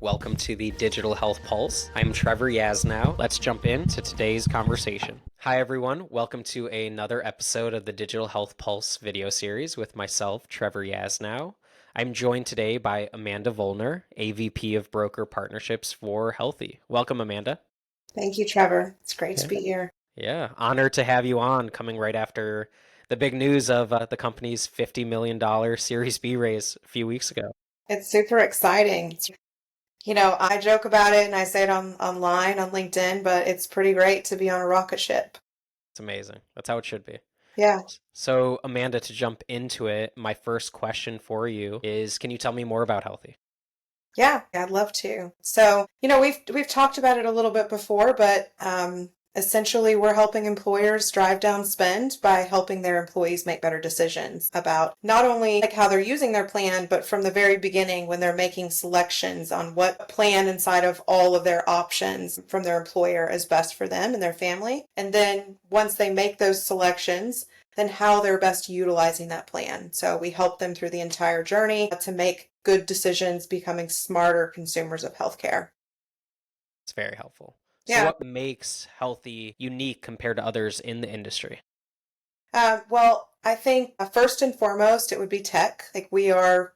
Welcome to the Digital Health Pulse. I'm Trevor Yasinow. Let's jump into today's conversation. Hi, everyone. Welcome to another episode of the Digital Health Pulse video series with myself, Trevor Yasinow. I'm joined today by Amanda Volner, AVP of Broker Partnerships for Healthee. Welcome, Amanda. Thank you, Trevor. It's great to Yeah. be here. Yeah, honored to have you on, coming right after the big news of the company's $50 million Series B raise a few weeks ago. It's super exciting. I joke about it and I say it online on LinkedIn, but it's pretty great to be on a rocket ship. It's amazing. That's how it should be. Yeah. So, Amanda, to jump into it, my first question for you is, can you tell me more about Healthee? Yeah, I'd love to. So, we've talked about it a little bit before, but essentially we're helping employers drive down spend by helping their employees make better decisions about not only like how they're using their plan, but from the very beginning when they're making selections on what plan inside of all of their options from their employer is best for them and their family. And then once they make those selections, then how they're best utilizing that plan. So we help them through the entire journey to make good decisions, becoming smarter consumers of healthcare. It's very helpful. So, Yeah. what makes Healthee unique compared to others in the industry? Well, I think first and foremost, it would be tech. Like we are,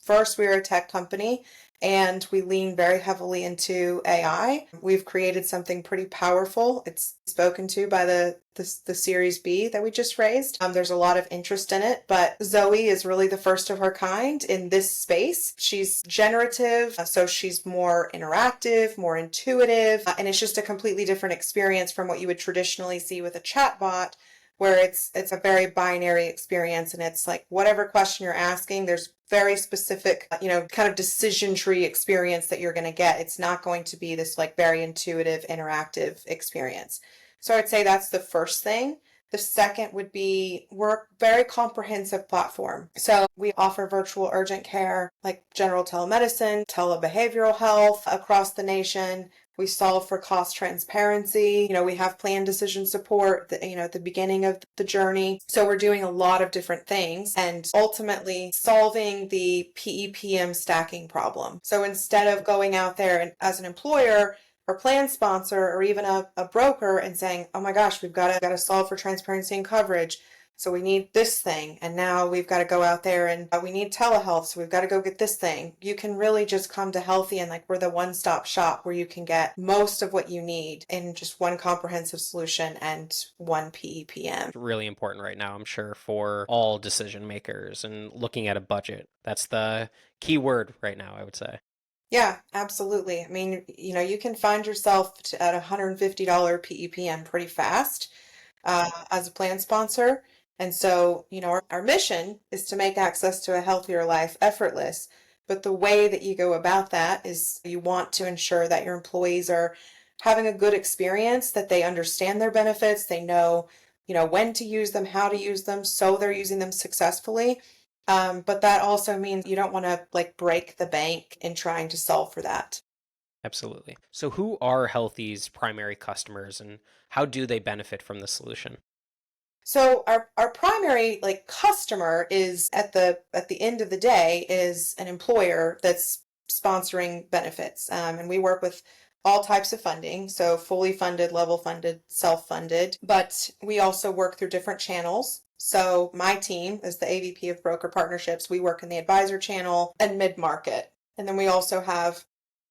first we're a tech company and we lean very heavily into AI. We've created something pretty powerful. It's spoken to by the Series B that we just raised. There's a lot of interest in it, but Zoe is really the first of her kind in this space. She's generative, so she's more interactive, more intuitive, and it's just a completely different experience from what you would traditionally see with a chatbot where it's a very binary experience and it's like whatever question you're asking, there's very specific, kind of decision tree experience that you're going to get. It's not going to be this like very intuitive, interactive experience. So I'd say that's the first thing. The second would be we're a very comprehensive platform. So we offer virtual urgent care, like general telemedicine, telebehavioral health across the nation. We solve for cost transparency. We have plan decision support, at the beginning of the journey. So we're doing a lot of different things and ultimately solving the PEPM stacking problem. So instead of going out there and as an employer or plan sponsor or even a broker and saying, oh my gosh, we've got to solve for transparency and coverage. So we need this thing, and now we've got to go out there and we need telehealth, so we've got to go get this thing. You can really just come to Healthee and like we're the one-stop shop where you can get most of what you need in just one comprehensive solution and one PEPM. Really important right now, I'm sure, for all decision makers and looking at a budget. That's the key word right now, I would say. Yeah, absolutely. I mean, you can find yourself at $150 PEPM pretty fast as a plan sponsor. And so, our mission is to make access to a healthier life effortless. But the way that you go about that is you want to ensure that your employees are having a good experience, that they understand their benefits, they know, when to use them, how to use them, so they're using them successfully. But that also means you don't want to like break the bank in trying to solve for that. Absolutely. So, who are Healthee's primary customers and how do they benefit from the solution? So our primary like customer is at the end of the day is an employer that's sponsoring benefits. And we work with all types of funding, so fully funded, level funded, self-funded, but we also work through different channels. So my team is the AVP of Broker Partnerships. We work in the advisor channel and mid-market. And then we also have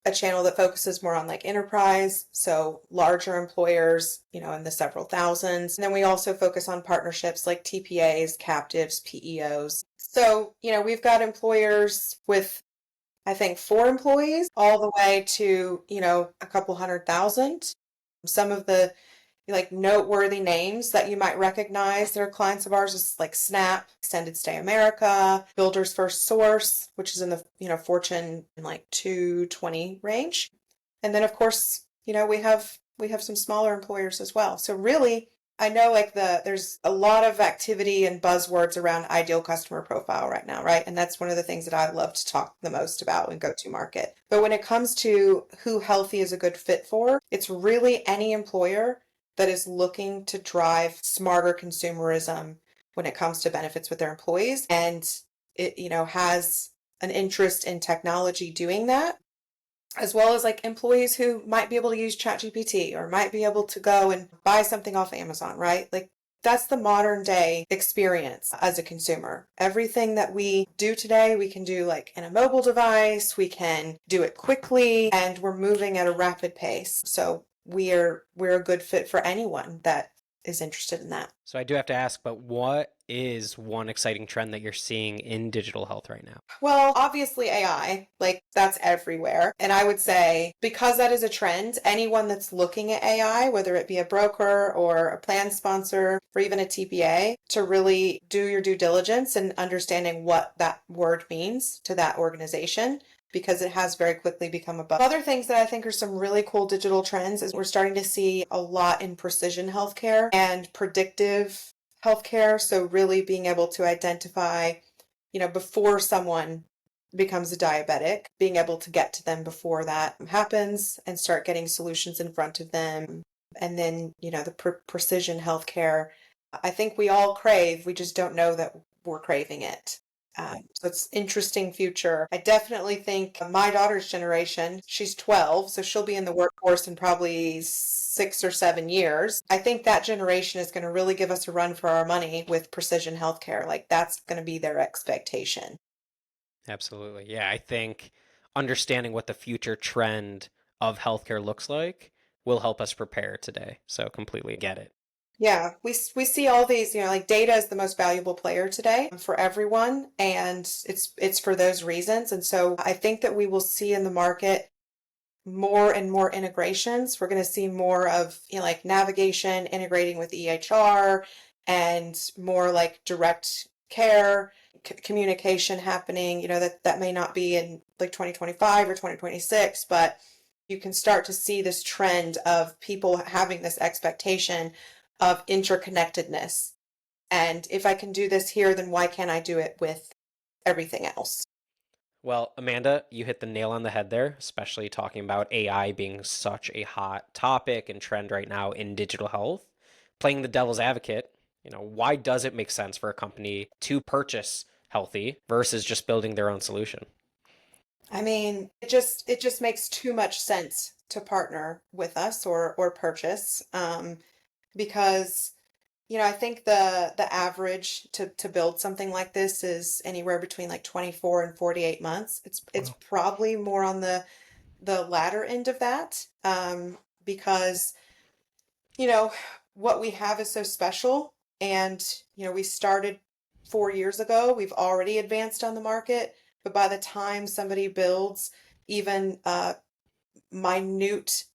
a channel that focuses more on like enterprise, so larger employers, in the several thousands. And then we also focus on partnerships like TPAs, captives, PEOs. So, we've got employers with, I think, 4 employees all the way to, a couple 100,000. Some of the like noteworthy names that you might recognize that are clients of ours is like Snap, Extended Stay America, Builders First Source, which is in the Fortune like 220 range. And then of course, we have some smaller employers as well. So really, I know like there's a lot of activity and buzzwords around ideal customer profile right now, right? And that's one of the things that I love to talk the most about and go to market. But when it comes to who Healthee is a good fit for, it's really any employer that is looking to drive smarter consumerism when it comes to benefits with their employees and it has an interest in technology doing that. as well as like employees who might be able to use ChatGPT or might be able to go and buy something off Amazon, right? Like that's the modern day experience as a consumer. Everything that we do today, we can do like in a mobile device, we can do it quickly, and we're moving at a rapid pace. So we're a good fit for anyone that is interested in that. So I do have to ask, but what is one exciting trend that you're seeing in digital health right now? Well, obviously AI, like that's everywhere. And I would say because that is a trend, anyone that's looking at AI, whether it be a broker or a plan sponsor or even a TPA, to really do your due diligence and understanding what that word means to that organization, because it has very quickly become a buzz. Other things that I think are some really cool digital trends is we're starting to see a lot in precision healthcare and predictive healthcare. So really being able to identify, before someone becomes a diabetic, being able to get to them before that happens and start getting solutions in front of them. And then, the precision healthcare, I think we all crave, we just don't know that we're craving it. So it's interesting future. I definitely think my daughter's generation, she's 12, so she'll be in the workforce in probably 6 or 7 years. I think that generation is going to really give us a run for our money with precision healthcare. Like that's going to be their expectation. Absolutely. Yeah, I think understanding what the future trend of healthcare looks like will help us prepare today. So completely get it. Yeah, we see all these, like data is the most valuable player today for everyone, and it's for those reasons. And so I think that we will see in the market more and more integrations. We're going to see more of, like navigation integrating with EHR and more like direct care communication happening, that may not be in like 2025 or 2026, but you can start to see this trend of people having this expectation of interconnectedness. And if I can do this here, then why can't I do it with everything else? Well, Amanda, you hit the nail on the head there, especially talking about AI being such a hot topic and trend right now in digital health. Playing the devil's advocate, why does it make sense for a company to purchase Healthee versus just building their own solution? I mean, it just makes too much sense to partner with us or purchase, because I think the average to build something like this is anywhere between like 24 and 48 months. It's Wow. probably more on the latter end of that, because you know what we have is so special, and we started 4 years ago. We've already advanced on the market, but by the time somebody builds even minute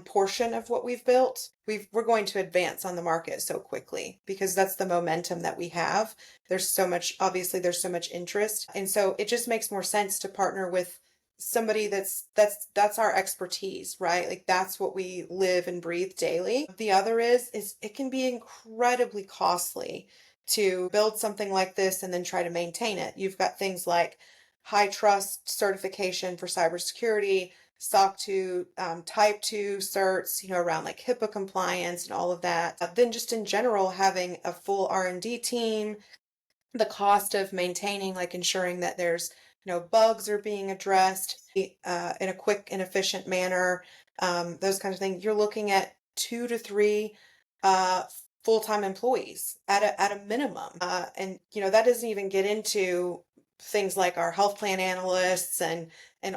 portion of what we've built, we're going to advance on the market so quickly because that's the momentum that we have. Obviously there's so much interest. And so it just makes more sense to partner with somebody that's our expertise, right? Like that's what we live and breathe daily. The other is it can be incredibly costly to build something like this and then try to maintain it. You've got things like high trust certification for cybersecurity, SOC 2, Type 2 certs, around like HIPAA compliance and all of that. Then just in general, having a full R&D team, the cost of maintaining, like ensuring that there's no bugs are being addressed in a quick and efficient manner, those kinds of things. You're looking at 2 to 3 uh, full-time employees at a minimum, and that doesn't even get into things like our health plan analysts and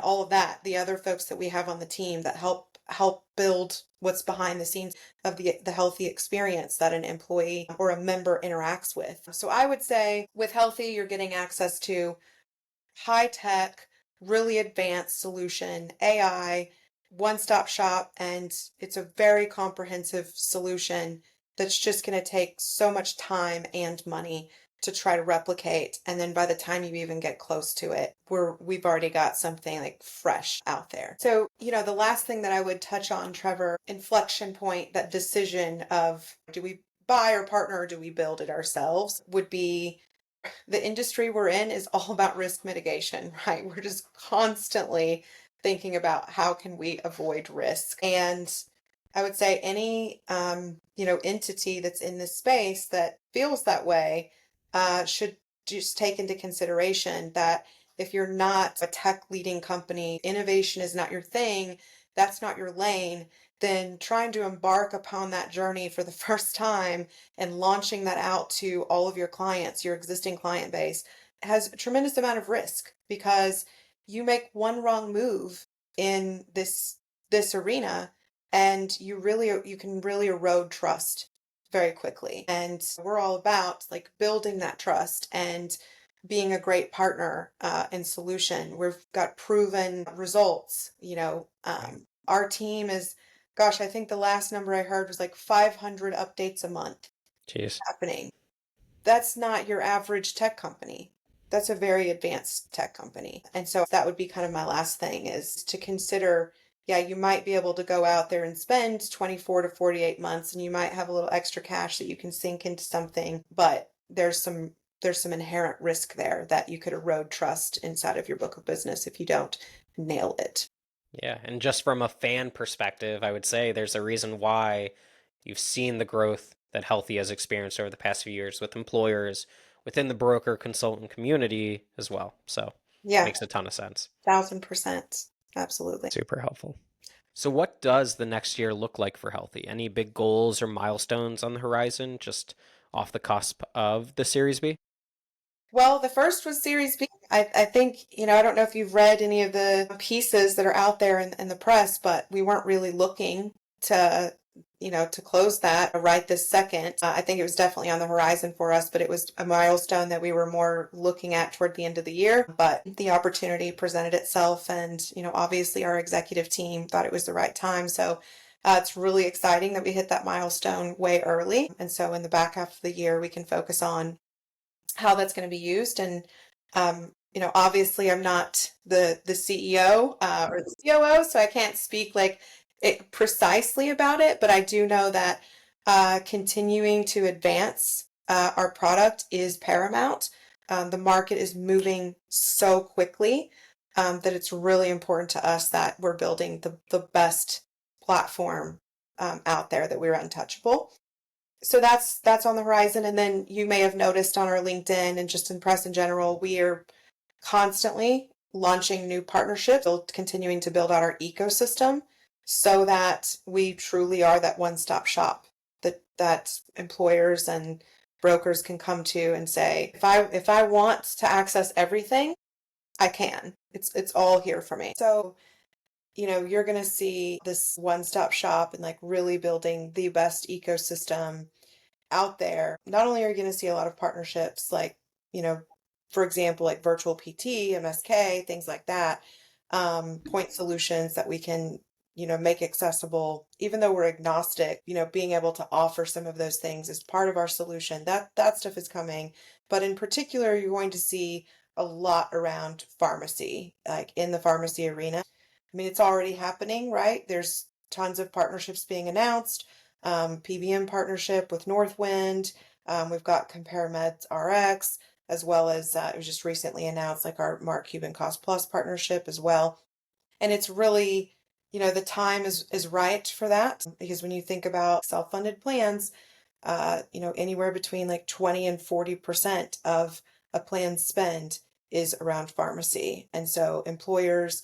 all of that, the other folks that we have on the team that help build what's behind the scenes of the healthy experience that an employee or a member interacts with. So I would say with Healthee, you're getting access to high tech, really advanced solution, AI, one stop shop, and it's a very comprehensive solution that's just going to take so much time and money to try to replicate. And then by the time you even get close to it, we've already got something like fresh out there. So, the last thing that I would touch on, Trevor, inflection point, that decision of do we buy or partner or do we build it ourselves, would be the industry we're in is all about risk mitigation, right? We're just constantly thinking about how can we avoid risk. And I would say any entity that's in this space that feels that way should just take into consideration that If you're not a tech leading company, innovation is not your thing, that's not your lane, then trying to embark upon that journey for the first time and launching that out to all of your clients, your existing client base, has a tremendous amount of risk because you make one wrong move in this arena and you can really erode trust very quickly. And we're all about like building that trust and being a great partner and solution. We've got proven results. Our team is, gosh, I think the last number I heard was like 500 updates a month Jeez. happening. That's not your average tech company. That's a very advanced tech company. And so that would be kind of my last thing is to consider, yeah, you might be able to go out there and spend 24 to 48 months and you might have a little extra cash that you can sink into something, but there's some inherent risk there that you could erode trust inside of your book of business if you don't nail it. Yeah, and just from a fan perspective, I would say there's a reason why you've seen the growth that Healthee has experienced over the past few years with employers within the broker consultant community as well. So Yeah, makes a ton of sense. 1000%. Absolutely. Super helpful. So what does the next year look like for Healthee? Any big goals or milestones on the horizon, just off the cusp of the Series B? Well, the first was Series B. I think, I don't know if you've read any of the pieces that are out there in the press, but we weren't really looking to, to close that right this second. I think it was definitely on the horizon for us, but it was a milestone that we were more looking at toward the end of the year. But the opportunity presented itself, and, obviously our executive team thought it was the right time. So it's really exciting that we hit that milestone way early. And so in the back half of the year, we can focus on how that's going to be used. And obviously, I'm not the CEO or the COO, so I can't speak like it precisely about it. But I do know that continuing to advance our product is paramount. The market is moving so quickly that it's really important to us that we're building the best platform out there, that we're untouchable. So that's on the horizon. And then you may have noticed on our LinkedIn and just in press in general, we are constantly launching new partnerships, continuing to build out our ecosystem so that we truly are that one-stop shop that employers and brokers can come to and say, if I want to access everything, I can. It's all here for me. So you're going to see this one-stop shop and like really building the best ecosystem out there. Not only are you going to see a lot of partnerships like, for example, like virtual PT, MSK, things like that, point solutions that we can, make accessible, even though we're agnostic, being able to offer some of those things as part of our solution. That stuff is coming. But in particular, you're going to see a lot around pharmacy, like in the pharmacy arena. I mean, it's already happening, right? There's tons of partnerships being announced. PBM partnership with Northwind. We've got CompareMeds RX, as well as it was just recently announced like our Mark Cuban Cost Plus partnership as well. And it's really, the time is right for that because when you think about self-funded plans, anywhere between like 20 and 40% of a plan's spend is around pharmacy. And so employers,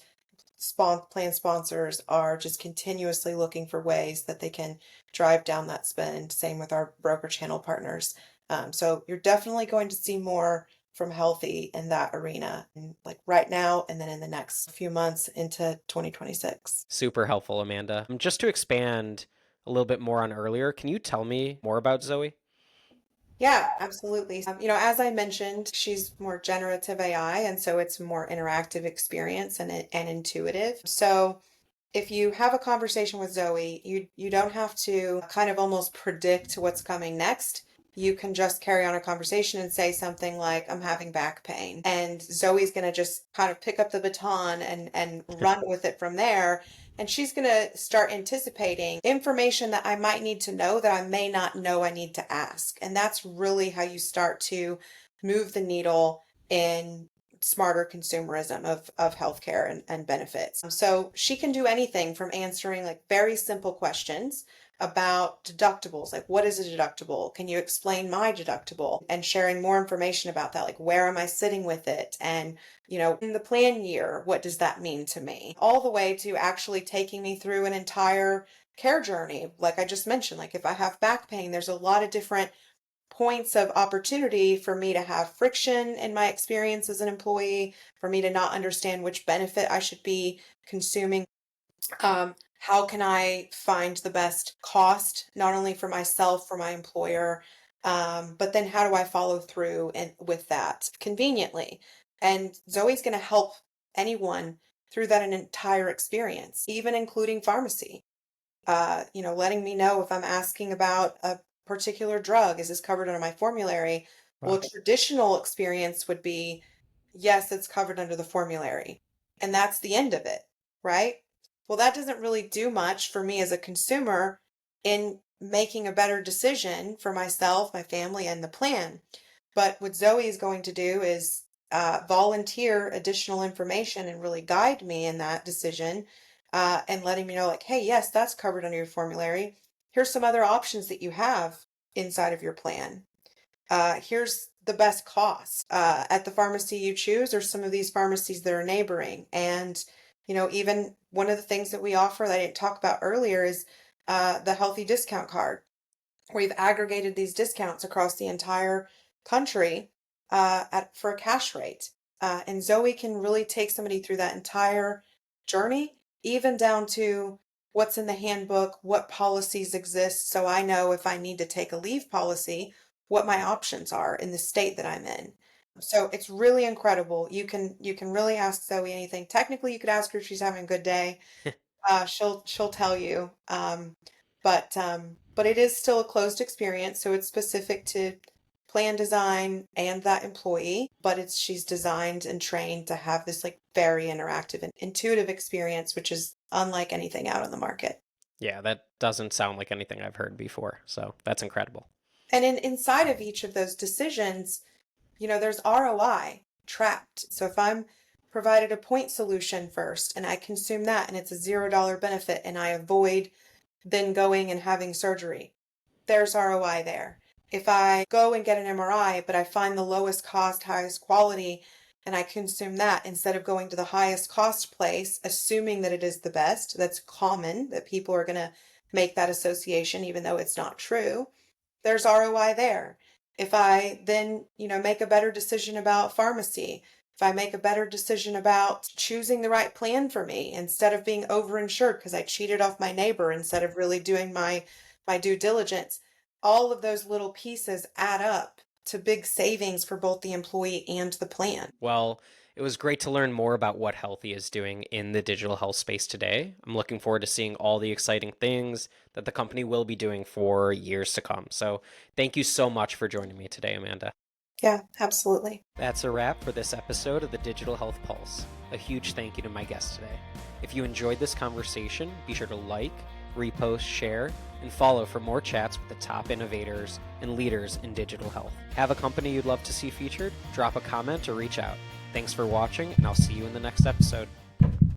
plan sponsors are just continuously looking for ways that they can drive down that spend. Same with our broker channel partners. So you're definitely going to see more from Healthee in that arena, like right now, and then in the next few months into 2026. Super helpful, Amanda. Just to expand a little bit more on earlier, can you tell me more about Zoe? Yeah, absolutely. As I mentioned, she's more generative AI, and so it's a more interactive experience and intuitive. So if you have a conversation with Zoe, you don't have to kind of almost predict what's coming next. You can just carry on a conversation and say something like, I'm having back pain. And Zoe's going to just kind of pick up the baton and run with it from there. And she's going to start anticipating information that I might need to know that I may not know I need to ask. And that's really how you start to move the needle in smarter consumerism of healthcare and benefits. So she can do anything from answering like very simple questions about deductibles. Like, what is a deductible? Can you explain my deductible? And sharing more information about that. Like, where am I sitting with it? And, in the plan year, what does that mean to me? All the way to actually taking me through an entire care journey. Like I just mentioned, like if I have back pain, there's a lot of different points of opportunity for me to have friction in my experience as an employee, for me to not understand which benefit I should be consuming. How can I find the best cost, not only for myself, for my employer, but then how do I follow through and with that conveniently? And Zoe's going to help anyone through that an entire experience, even including pharmacy. Letting me know if I'm asking about a particular drug, is this covered under my formulary? Well, Wow. a traditional experience would be, yes, it's covered under the formulary. And that's the end of it, right? Well, that doesn't really do much for me as a consumer in making a better decision for myself, my family, and the plan. But what Zoe is going to do is volunteer additional information and really guide me in that decision, and letting me know, like, hey, yes, that's covered under your formulary. Here's some other options that you have inside of your plan. Here's the best cost at the pharmacy you choose, or some of these pharmacies that are neighboring. And, even one of the things that we offer that I didn't talk about earlier is the Healthy discount card. We've aggregated these discounts across the entire country for a cash rate. And Zoe can really take somebody through that entire journey, even down to what's in the handbook, what policies exist. So I know if I need to take a leave policy, what my options are in the state that I'm in. So it's really incredible. You can really ask Zoe anything. Technically, you could ask her if she's having a good day. She'll tell you. But it is still a closed experience, so it's specific to plan design and that employee. But she's designed and trained to have this like very interactive and intuitive experience, which is unlike anything out on the market. Yeah, that doesn't sound like anything I've heard before. So that's incredible. And inside of each of those decisions, there's ROI trapped. So if I'm provided a point solution first and I consume that and it's a $0 benefit and I avoid then going and having surgery, there's ROI there. If I go and get an MRI, but I find the lowest cost, highest quality, and I consume that instead of going to the highest cost place, assuming that it is the best, that's common that people are going to make that association, even though it's not true, there's ROI there. If I then, make a better decision about pharmacy, if I make a better decision about choosing the right plan for me instead of being overinsured because I cheated off my neighbor instead of really doing my due diligence, all of those little pieces add up to big savings for both the employee and the plan. Well, it was great to learn more about what Healthee is doing in the digital health space today. I'm looking forward to seeing all the exciting things that the company will be doing for years to come. So, thank you so much for joining me today, Amanda. Yeah, absolutely. That's a wrap for this episode of the Digital Health Pulse. A huge thank you to my guest today. If you enjoyed this conversation, be sure to like, repost, share, and follow for more chats with the top innovators and leaders in digital health. Have a company you'd love to see featured? Drop a comment or reach out. Thanks for watching, and I'll see you in the next episode.